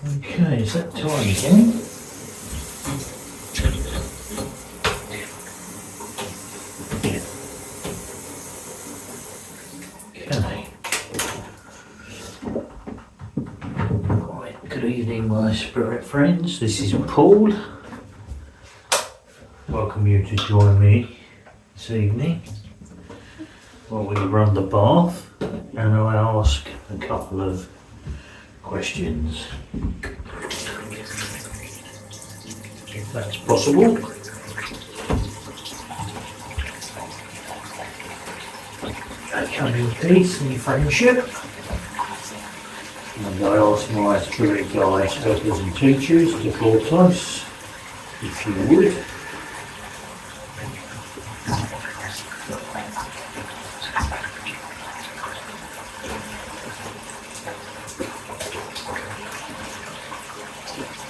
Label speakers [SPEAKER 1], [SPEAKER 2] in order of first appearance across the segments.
[SPEAKER 1] Okay, is that time again? Okay. Right, good evening, my spirit friends. This is Paul. Welcome you to join me this evening while we run the bath and I ask a couple of questions, if that's possible. Come in peace and friendship. And I ask my spirit guides, helpers and teachers to draw close, if you would.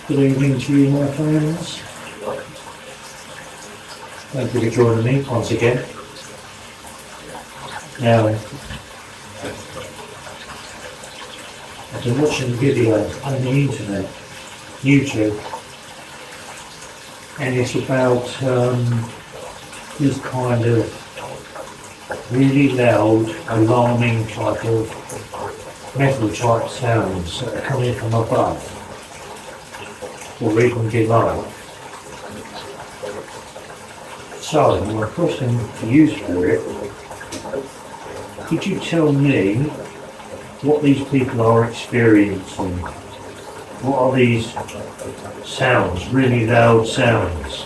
[SPEAKER 1] Good evening to you, my friends. Thank you for joining me once again. Now, I've been watching a video on the internet, YouTube, and it's about this kind of really loud, alarming type of metal type sounds that are coming from above or even below. So, my question to you, Spirit, could you tell me what these people are experiencing? What are these sounds, really loud sounds,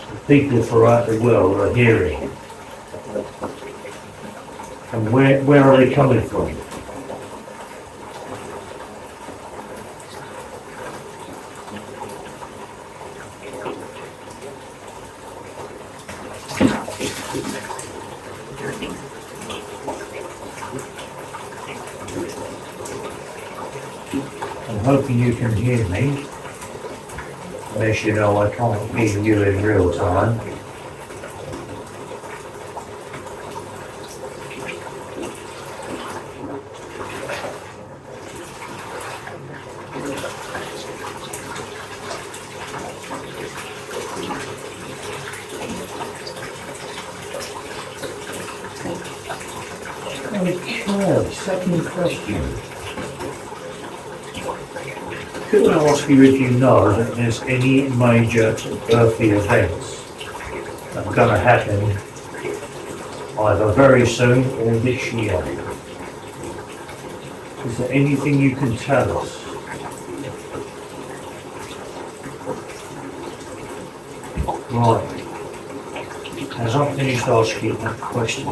[SPEAKER 1] that people throughout the world are hearing? And where are they coming from? I'm hoping you can hear me. As you know, I can't hear you in real time. Okay, second question. Could I ask you if you know that there's any major earthly events that are going to happen either very soon or this year? Is there anything you can tell us? Right. As I finished asking that question,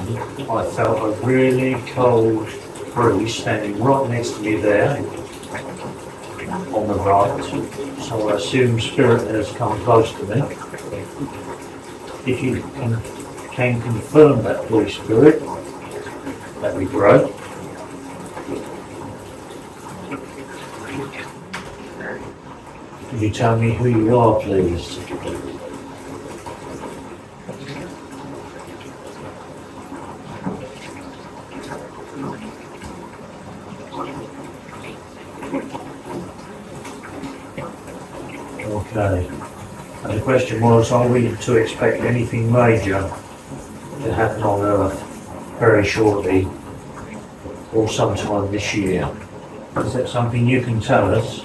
[SPEAKER 1] I felt a really cold breeze standing right next to me there on the right, so I assume Spirit has come close to me. If you can confirm that, please, Spirit, that'd be great. Could you tell me who you are, please? Okay. And the question was, are we to expect anything major to happen on Earth very shortly or sometime this year? Is that something you can tell us?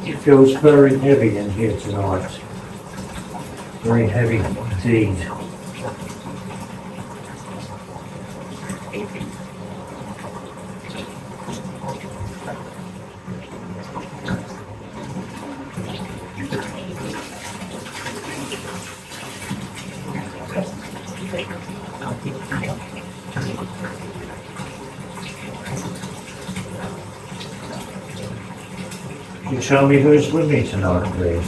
[SPEAKER 1] It feels very heavy in here tonight. Very heavy indeed. Can you tell me who's with me tonight, please?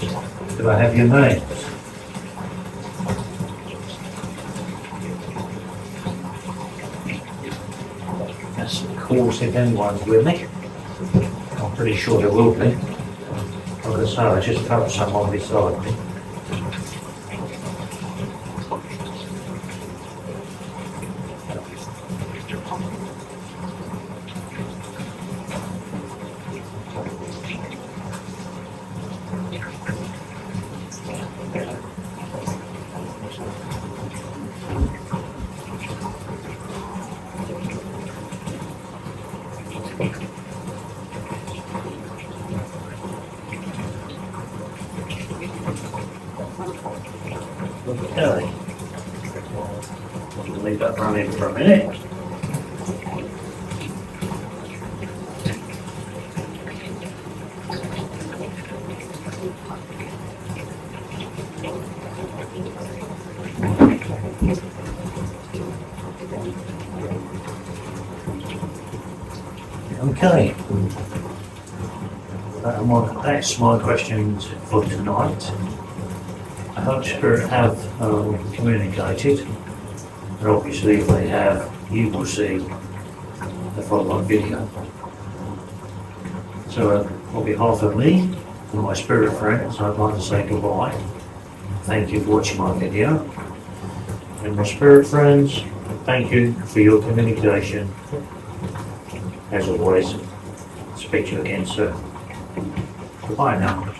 [SPEAKER 1] Do I have your names? Yes, of course, if anyone's with me. I'm pretty sure there will be. Like I say, I just felt someone beside me. Okay. We'll leave that running for a minute. Okay. That's my questions for tonight. I hope Spirit have communicated, and obviously if they have, you will see the follow-up video. So on behalf of me and my Spirit friends, I'd like to say goodbye. Thank you for watching my video. And my Spirit friends, thank you for your communication. As always, speak to you again soon. Goodbye now.